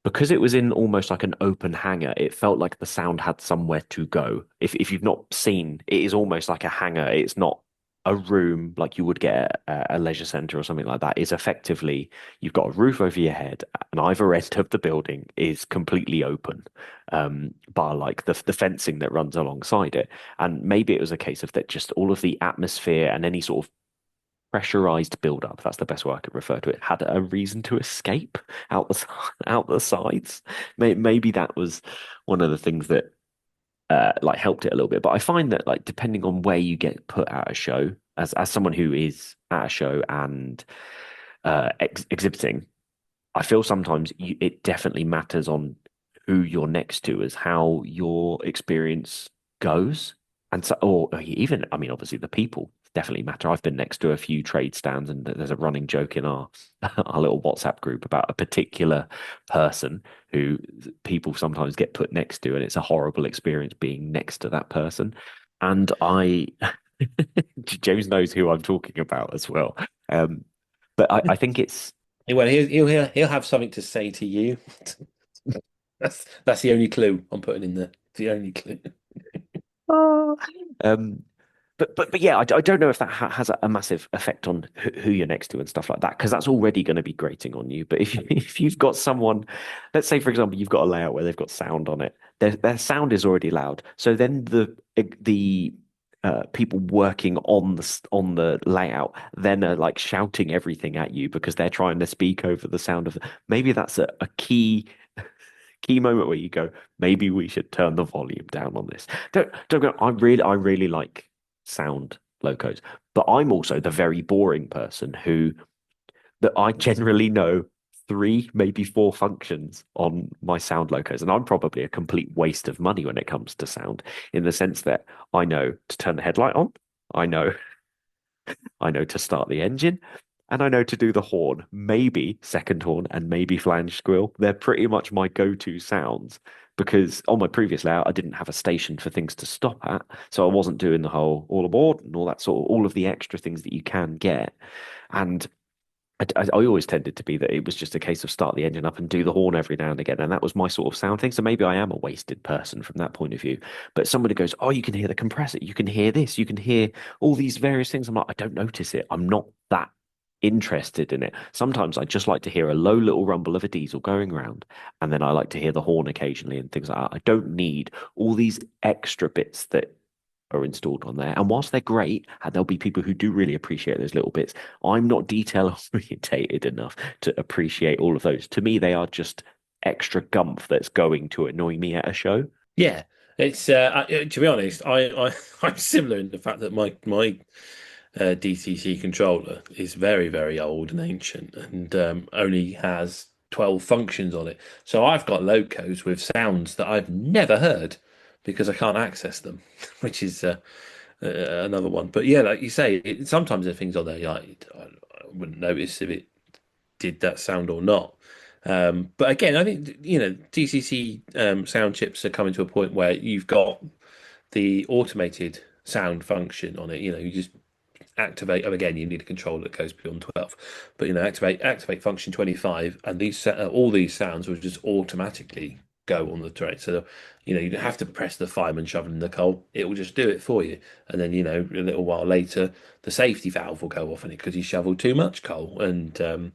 Because it was in almost like an open hangar, it felt like the sound had somewhere to go. If you've not seen, it is almost like a hangar. It's not a room like you would get at a leisure centre or something like that. It's effectively you've got a roof over your head, and either end of the building is completely open, bar like the fencing that runs alongside it. And maybe it was a case of that just all of the atmosphere and any sort of pressurized build-up, that's the best way I could refer to it, had a reason to escape out out the sides. Maybe that was one of the things that like helped it a little bit. But I find that, like, depending on where you get put at a show, as someone who is at a show and exhibiting, I feel sometimes it definitely matters on who you're next to as how your experience goes. And so, or even, I mean, obviously the people definitely matter. I've been next to a few trade stands, and there's a running joke in our our little WhatsApp group about a particular person who people sometimes get put next to, and it's a horrible experience being next to that person. And James knows who I'm talking about as well. But I think it's well, he'll have something to say to you. That's the only clue I'm putting in there. The only clue. But yeah, I don't know if that has a massive effect on who you're next to and stuff like that, because that's already going to be grating on you. But if you've got someone, let's say for example, you've got a layout where they've got sound on it, their sound is already loud. So then the people working on the layout then are like shouting everything at you because they're trying to speak over the sound of. Maybe that's a key moment where you go, maybe we should turn the volume down on this. Don't go. I really like sound locos, but I'm also the very boring person that I generally know 3, maybe 4 functions on my sound locos, and I'm probably a complete waste of money when it comes to sound, in the sense that I know to turn the headlight on, I know to start the engine, and I know to do the horn, maybe second horn and maybe flange squeal. They're pretty much my go-to sounds, because on my previous layout, I didn't have a station for things to stop at. So I wasn't doing the whole all aboard and all that all of the extra things that you can get. And I always tended to be that it was just a case of start the engine up and do the horn every now and again. And that was my sort of sound thing. So maybe I am a wasted person from that point of view. But somebody goes, oh, you can hear the compressor. You can hear this. You can hear all these various things. I'm like, I don't notice it. I'm not that interested in it. Sometimes I just like to hear a low little rumble of a diesel going round, and then I like to hear the horn occasionally and things like that. I don't need all these extra bits that are installed on there. And whilst they're great, and there'll be people who do really appreciate those little bits, I'm not detail orientated enough to appreciate all of those. To me, they are just extra gumph that's going to annoy me at a show. Yeah, it's to be honest, I'm similar in the fact that my DCC controller is very, very old and ancient, and only has 12 functions on it. So I've got locos with sounds that I've never heard because I can't access them, which is another one. But yeah, like you say, sometimes there are things on there like I wouldn't notice if it did that sound or not. But again, I think DCC sound chips are coming to a point where you've got the automated sound function on it. You just activate. And again, you need a controller that goes beyond 12, but activate function 25, and all these sounds will just automatically go on the tray. So you don't have to press the fireman shoveling the coal; it will just do it for you. And then a little while later, the safety valve will go off on it because you shoveled too much coal, and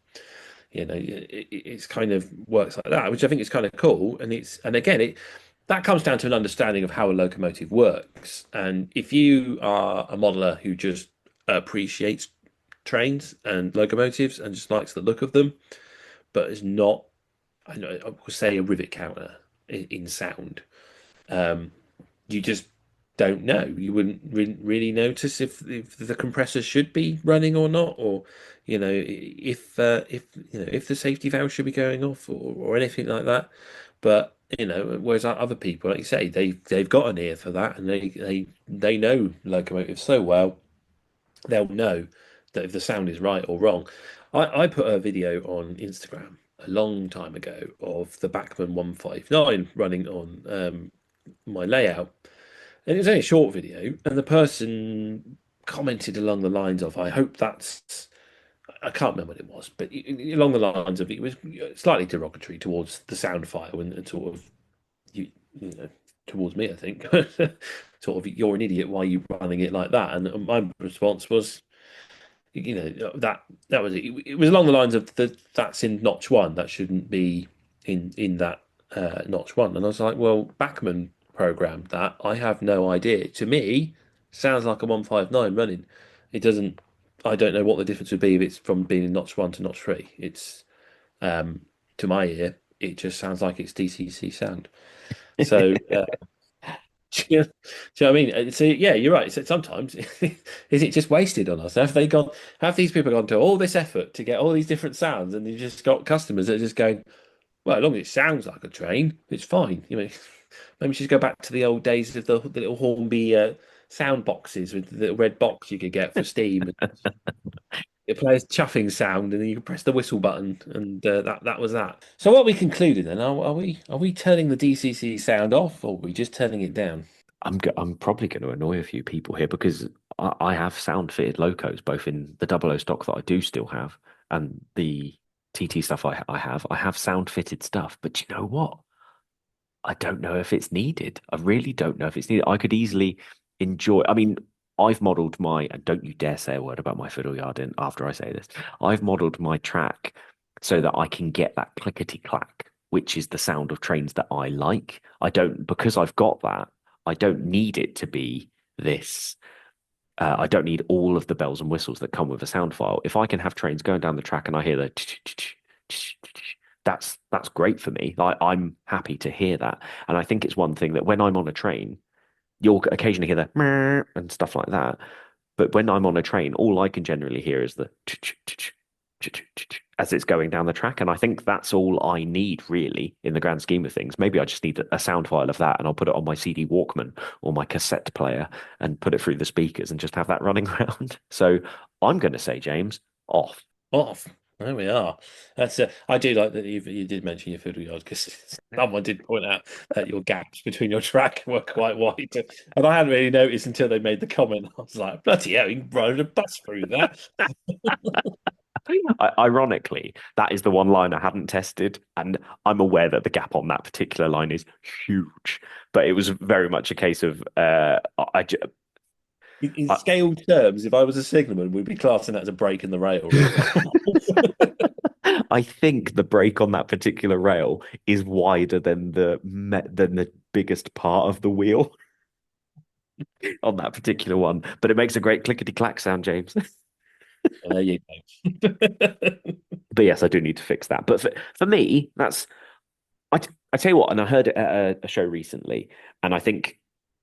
it's kind of works like that, which I think is kind of cool. And again, that comes down to an understanding of how a locomotive works. And if you are a modeler who just appreciates trains and locomotives and just likes the look of them, but is not, I would say, a rivet counter in sound, you just don't know. You wouldn't really notice if the compressor should be running or not, or if the safety valve should be going off or anything like that. But whereas other people, like you say, they've got an ear for that, and they know locomotives so well, they'll know that if the sound is right or wrong. I put a video on Instagram a long time ago of the Bachmann 159 running on my layout. And it was only a short video, and the person commented along the lines of, I hope that's, I can't remember what it was, but along the lines of, it was slightly derogatory towards the sound file and sort of, towards me, I think. Sort of, you're an idiot, why are you running it like that? And my response was, that was it. It was along the lines of that's in notch one, that shouldn't be in that notch one. And I was like, well, Bachmann programmed that. I have no idea. To me, sounds like a 159 running. It doesn't. I don't know what the difference would be if it's from being in notch one to notch three. It's to my ear, it just sounds like it's DCC sound. So. Do you know what I mean? So yeah, you're right. So sometimes is it just wasted on us? Have these people gone to all this effort to get all these different sounds, and you just got customers that are just going, well, as long as it sounds like a train, it's fine. Maybe just go back to the old days of the little Hornby sound boxes with the little red box you could get for Steam. It plays chuffing sound, and then you can press the whistle button, and that was that. So what are we concluding then? Are we turning the DCC sound off, or are we just turning it down? I'm probably going to annoy a few people here because I have sound fitted locos both in the double O stock that I do still have and the TT stuff I have. I have sound fitted stuff, but you know what? I don't know if it's needed. I really don't know if it's needed. I could easily enjoy. I mean, I've modeled my, and don't you dare say a word about my fiddle yard in after I say this. I've modeled my track so that I can get that clickety clack, which is the sound of trains that I like. Because I've got that, I don't need it to be this. I don't need all of the bells and whistles that come with a sound file. If I can have trains going down the track and I hear the that's great for me. I'm happy to hear that. And I think it's one thing that when I'm on a train, you'll occasionally hear the and stuff like that. But when I'm on a train, all I can generally hear is the as it's going down the track. And I think that's all I need really in the grand scheme of things. Maybe I just need a sound file of that and I'll put it on my CD Walkman or my cassette player and put it through the speakers and just have that running around. So I'm going to say, James, off. Off. There we are. That's. I do like that you did mention your fiddle yard because someone did point out that your gaps between your track were quite wide, and I hadn't really noticed until they made the comment. I was like, "Bloody hell, you can ride a bus through that." Ironically, that is the one line I hadn't tested, and I'm aware that the gap on that particular line is huge. But it was very much a case of In I, scale terms, if I was a signalman, we'd be classing that as a break in the rail. I think the break on that particular rail is wider than the biggest part of the wheel on that particular one, but it makes a great clickety clack sound, James. Well, there you go. But yes, I do need to fix that. But for me, I tell you what, and I heard it at a show recently, and I think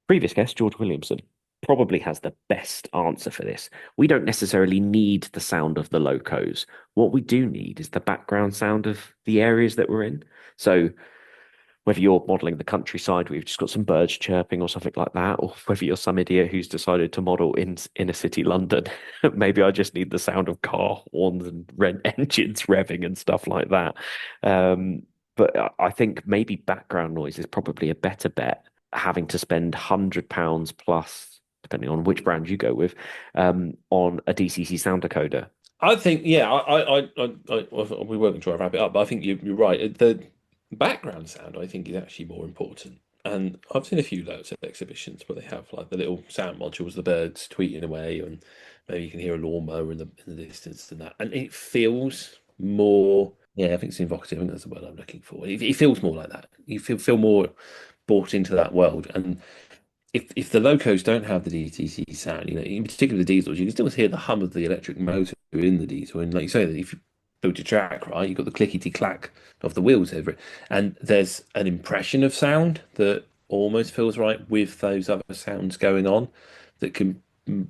previous guest George Williamson probably has the best answer for this. We don't necessarily need the sound of the locos. What we do need is the background sound of the areas that we're in. So whether you're modeling the countryside, we've just got some birds chirping or something like that, or whether you're some idiot who's decided to model in inner city London, maybe I just need the sound of car horns and engines revving and stuff like that. But I think maybe background noise is probably a better bet. Having to spend £100 plus, depending on which brand you go with, on a DCC sound decoder. I think, yeah, we were going to try and wrap it up, but I think you're right. The background sound, I think, is actually more important. And I've seen a few loads of exhibitions where they have like the little sound modules, the birds tweeting away, and maybe you can hear a lawnmower in the distance and that. And it feels more, yeah, I think it's evocative. I think that's the word I'm looking for. It feels more like that. You feel more bought into that world. And if the locos don't have the DCC sound, in particular the diesels, you can still hear the hum of the electric motor in the diesel. And like you say, if you build your track right, you've got the clickety clack of the wheels over it, and there's an impression of sound that almost feels right with those other sounds going on that can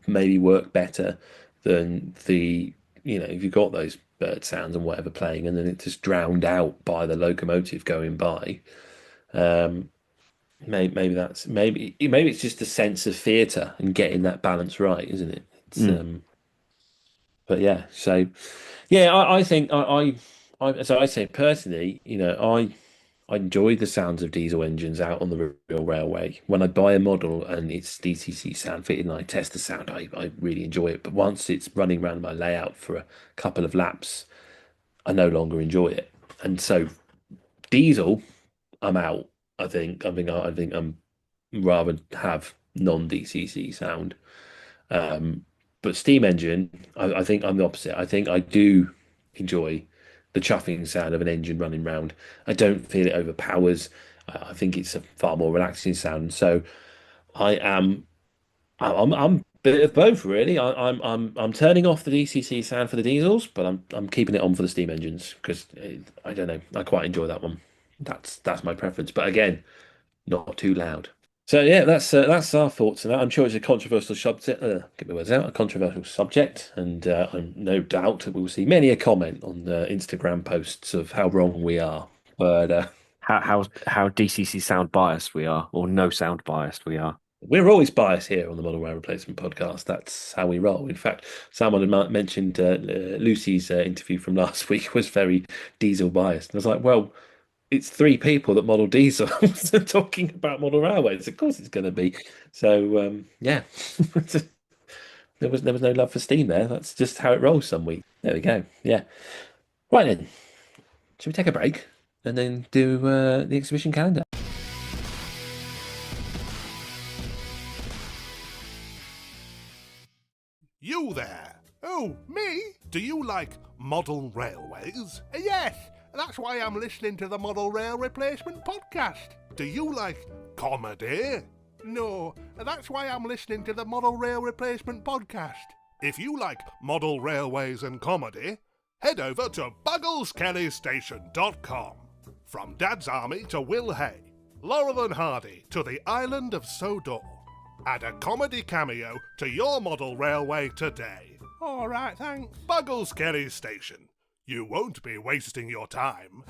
maybe work better than if you've got those bird sounds and whatever playing, and then it's just drowned out by the locomotive going by. Maybe it's just a sense of theatre and getting that balance right, isn't it? But yeah, so yeah, I think so I say personally, I enjoy the sounds of diesel engines out on the real railway. When I buy a model and it's DCC sound fitted and I test the sound, I really enjoy it. But once it's running around my layout for a couple of laps, I no longer enjoy it. And so diesel, I'm out. I think I'm rather have non-DCC sound. But steam engine, I think I'm the opposite. I think I do enjoy the chuffing sound of an engine running round. I don't feel it overpowers. I think it's a far more relaxing sound. So I'm a bit of both really. I'm turning off the DCC sound for the diesels, but I'm keeping it on for the steam engines because I don't know. I quite enjoy that one. That's my preference. But again, not too loud. So yeah, that's our thoughts on that. I'm sure it's a controversial subject. Get my words out. A controversial subject, and I'm no doubt that we'll see many a comment on the Instagram posts of how wrong we are. But How DCC sound biased we are, or no sound biased we are. we're always biased here on the Model Rail Replacement Podcast. That's how we roll. In fact, someone had mentioned Lucy's interview from last week was very diesel biased, and I was like, well, it's three people that model diesels talking about model railways. Of course, it's going to be. So yeah, there was no love for steam there. That's just how it rolls some week. There we go. Yeah. Right then, should we take a break and then do the exhibition calendar? You there? Oh, me? Do you like model railways? Yes, that's why I'm listening to the Model Rail Replacement Podcast. Do you like comedy? No, that's why I'm listening to the Model Rail Replacement Podcast. If you like model railways and comedy, head over to BugglesKellyStation.com. From Dad's Army to Will Hay, Laurel and Hardy to the island of Sodor. Add a comedy cameo to your model railway today. All right, thanks. Buggles Kelly Station. You won't be wasting your time.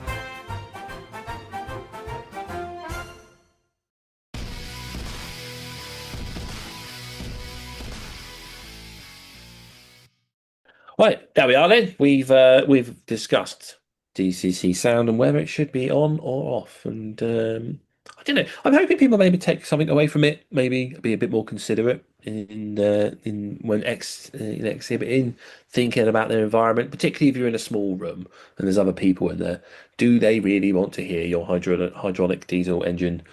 Right, there we are then. We've discussed DCC sound and whether it should be on or off. And I don't know. I'm hoping people maybe take something away from it. Maybe be a bit more considerate in when exhibiting, thinking about their environment, particularly if you're in a small room and there's other people in there. Do they really want to hear your hydraulic diesel engine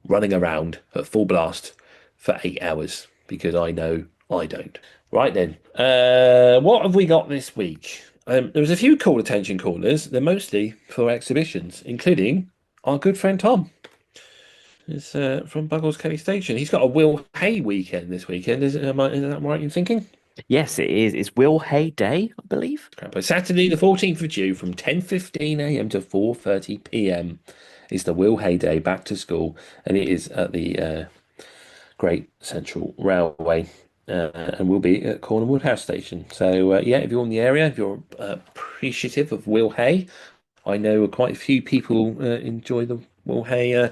running around at full blast for 8 hours? Because I know I don't. Right then. What have we got this week? There was a few call attention callers. They're mostly for exhibitions, including our good friend Tom. It's from Buggles Kelly Station. He's got a Will Hay weekend this weekend. Is that right in thinking? Yes, it is. It's Will Hay Day, I believe. But Saturday, the 14th of June, from 10:15 a.m. to 4:30 p.m. is the Will Hay Day back to school, and it is at the Great Central Railway, and will be at Cornwall Woodhouse Station. So yeah, if you're in the area, if you're appreciative of Will Hay, I know quite a few people enjoy the Will Hay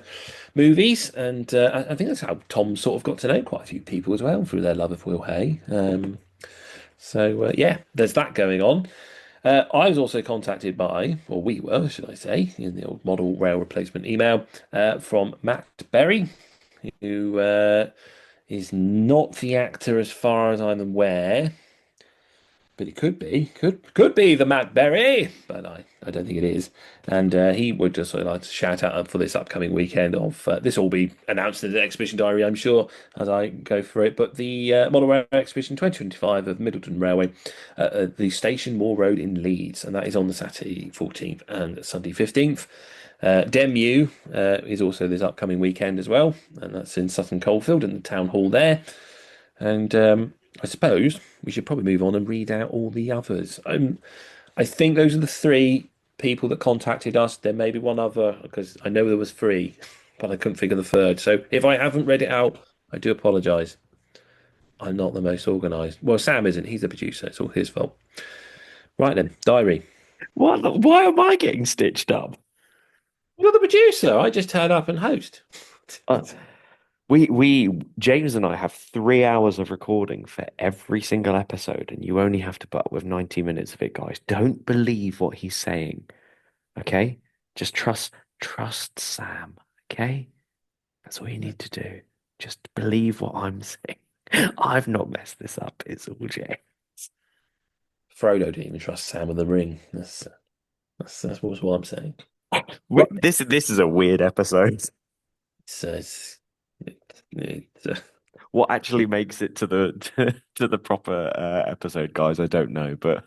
movies, and I think that's how Tom sort of got to know quite a few people as well through their love of Will Hay. So yeah, there's that going on. I was also contacted by, or we were, should I say, in the old model rail replacement email from Matt Berry, who is not the actor as far as I'm aware, but it could be the Matt Berry, but I don't think it is. And he would just sort of like to shout out for this upcoming weekend of this will be announced in the exhibition diary, I'm sure, as I go through it. But the Model Rail Exhibition 2025 of Middleton Railway at the Station Moor Road in Leeds, and that is on the Saturday 14th and Sunday 15th. Demu is also this upcoming weekend as well, and that's in Sutton Coldfield in the town hall there. And I suppose we should probably move on and read out all the others. I think those are the three people that contacted us. There may be one other, because I know there was three, but I couldn't think of the third. So if I haven't read it out, I do apologise. I'm not the most organised. Well, Sam isn't. He's the producer. It's all his fault. Right then, diary. What? Why am I getting stitched up? You're the producer. I just turn up and host. James and I have 3 hours of recording for every single episode, and you only have to put up with 90 minutes of it, guys. Don't believe what he's saying, okay? Just trust Sam, okay? That's all you need to do. Just believe what I'm saying. I've not messed this up. It's all James. Frodo didn't even trust Sam with the ring. That's what I'm saying. This is a weird episode. What actually makes it to the proper episode, guys? I don't know, but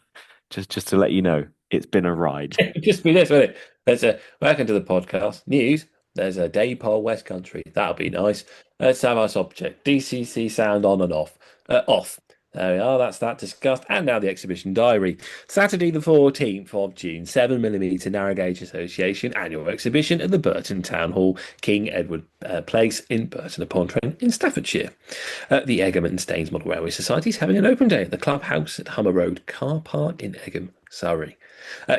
just to let you know, it's been a ride. Just be this, won't it? There's a welcome to the podcast news. There's a Daypole West Country. That'll be nice. Let's have our subject. DCC sound on and off. Off. There we are. That's that discussed. And now the exhibition diary. Saturday, the 14th of June, 7mm Narrow Gauge Association annual exhibition at the Burton Town Hall, King Edward Place in Burton upon Trent in Staffordshire. The Egham and Staines Model Railway Society is having an open day at the Clubhouse at Hummer Road Car Park in Egham, Surrey.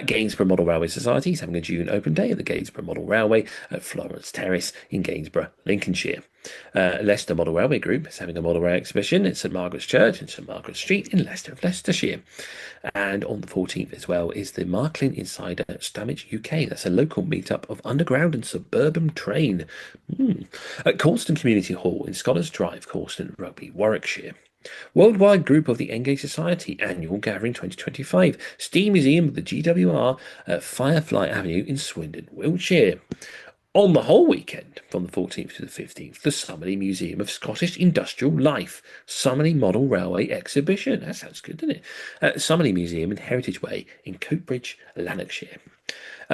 Gainsborough Model Railway Society is having a June open day at the Gainsborough Model Railway at Florence Terrace in Gainsborough, Lincolnshire. Leicester Model Railway Group is having a model rail exhibition at St Margaret's Church and St Margaret's Street in Leicester of Leicestershire. And on the 14th as well is the Marklin Insider Stamage UK. That's a local meetup of underground and suburban train. At Cornston Community Hall in Scholars Drive, Cornston, Rugby, Warwickshire. Worldwide Group of the Engage Society Annual Gathering 2025. Steam Museum of the GWR at Firefly Avenue in Swindon, Wiltshire. On the whole weekend, from the 14th to the 15th, the Summerley Museum of Scottish Industrial Life, Summerley Model Railway Exhibition. That sounds good, doesn't it? Summerley Museum in Heritage Way in Coatbridge, Lanarkshire.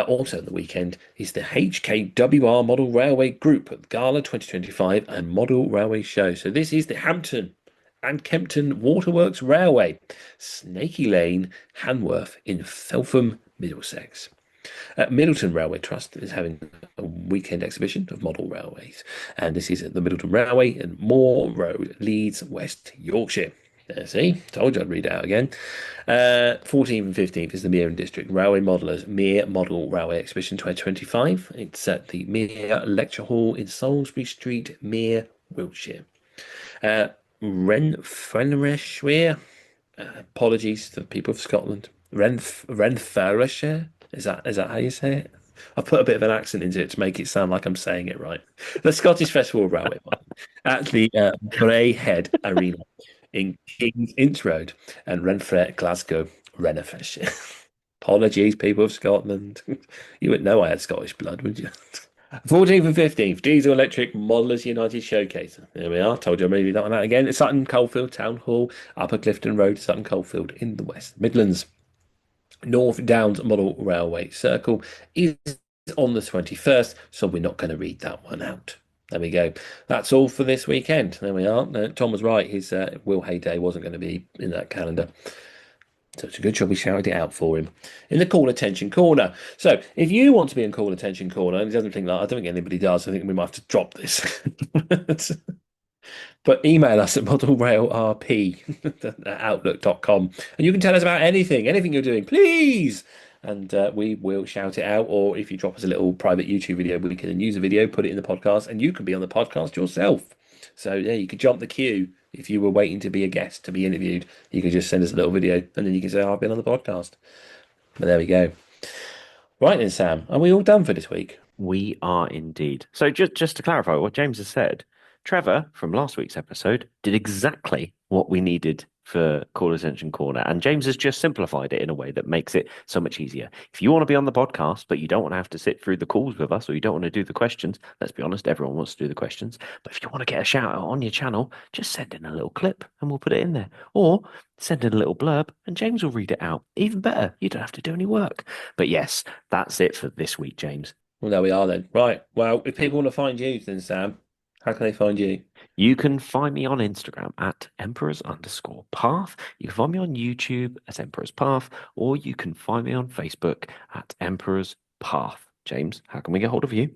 Also on the weekend is the HKWR Model Railway Group at Gala 2025 and Model Railway Show. So this is the Hampton and Kempton Waterworks Railway, Snaky Lane, Hanworth in Feltham, Middlesex. Middleton Railway Trust is having a weekend exhibition of model railways, and this is at the Middleton Railway and Moor Road, Leeds, West Yorkshire. See, told you I'd read it out again. 14th and 15th is the Mere and District Railway Modellers Mere Model Railway Exhibition 2025. It's at the Mere Lecture Hall in Salisbury Street, Mere, Wiltshire. Renfrewshire. Apologies to the people of Scotland. Renfrewshire. Is that how you say it? I put a bit of an accent into it to make it sound like I'm saying it right. The Scottish Festival Railway at the Bray Head Arena in King's Inch Road and Renfrew, Glasgow, Renfrewshire. Apologies, people of Scotland. You wouldn't know I had Scottish blood, would you? 14th and 15th, Diesel Electric Modelers United Showcase. There we are. Told you I'm going to do that one out again. Sutton Coldfield Town Hall, Upper Clifton Road, Sutton Coldfield in the West Midlands. North Downs Model Railway Circle is on the 21st, so we're not going to read that one out. There we go. That's all for this weekend. There we are. Tom was right. His Will Hay Day wasn't going to be in that calendar. So it's a good job we shouted it out for him in the Call Attention Corner. So if you want to be in Call Attention Corner, and it doesn't think that, I don't think anybody does. I think we might have to drop this. But email us at modelrailrp@outlook.com, and you can tell us about anything you're doing, please. And we will shout it out. Or if you drop us a little private YouTube video, we can use a video, put it in the podcast, and you can be on the podcast yourself. So yeah, you could jump the queue. If you were waiting to be a guest, to be interviewed, you could just send us a little video, and then you can say, I've been on the podcast. But there we go. Right then, Sam, are we all done for this week? We are indeed. So just to clarify what James has said, Trevor, from last week's episode, did exactly what we needed for Call Attention Corner. And James has just simplified it in a way that makes it so much easier. If you want to be on the podcast, but you don't want to have to sit through the calls with us, or you don't want to do the questions, let's be honest, everyone wants to do the questions. But if you want to get a shout out on your channel, just send in a little clip and we'll put it in there. Or send in a little blurb and James will read it out. Even better, you don't have to do any work. But yes, that's it for this week, James. Well, there we are then. Right. Well, if people want to find you then, Sam, how can they find you? You can find me on Instagram at emperors_path. You can find me on YouTube at Emperors Path, or you can find me on Facebook at Emperors Path. James, how can we get hold of you?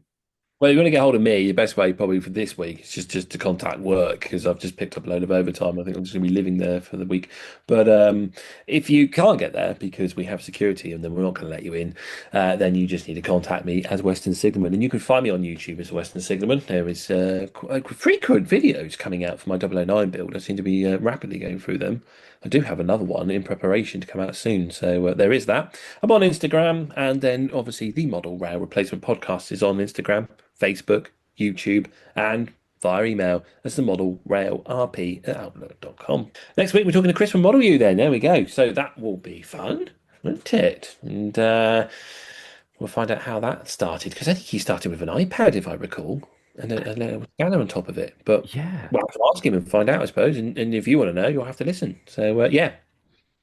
Well, you're going to get hold of me. The best way probably for this week is just to contact work, because I've just picked up a load of overtime. I think I'm just going to be living there for the week. But if you can't get there because we have security and then we're not going to let you in, then you just need to contact me as Western Signalman. And you can find me on YouTube as Western Signalman. There is frequent videos coming out for my 009 build. I seem to be rapidly going through them. I do have another one in preparation to come out soon. So there is that. I'm on Instagram, and then obviously the Model Rail Replacement Podcast is on Instagram, Facebook, YouTube, and via email as the modelrailrp@outlook.com. Next week, we're talking to Chris from Model U then. There we go. So that will be fun, won't it? And we'll find out how that started, because I think he started with an iPad, if I recall, and a scanner on top of it. But Yeah. we'll have to ask him and find out, I suppose. And if you want to know, you'll have to listen. So, yeah.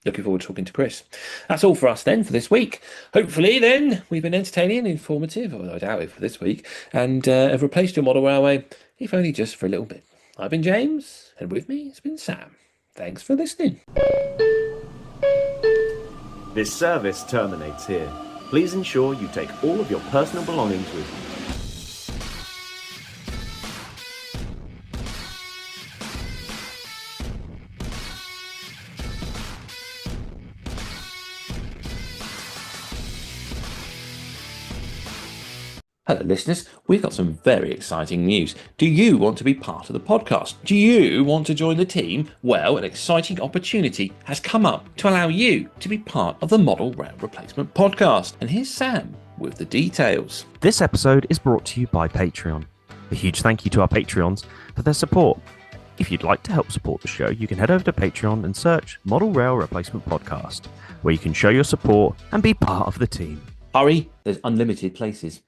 Looking forward to talking to Chris. That's all for us then for this week. Hopefully then we've been entertaining and informative, although I doubt it for this week, and have replaced your model railway, if only just for a little bit. I've been James, and with me has been Sam. Thanks for listening. This service terminates here. Please ensure you take all of your personal belongings with you. Hello, listeners. We've got some very exciting news. Do you want to be part of the podcast? Do you want to join the team? Well, an exciting opportunity has come up to allow you to be part of the Model Rail Replacement Podcast. And here's Sam with the details. This episode is brought to you by Patreon. A huge thank you to our Patreons for their support. If you'd like to help support the show, you can head over to Patreon and search Model Rail Replacement Podcast, where you can show your support and be part of the team. Hurry, there's unlimited places.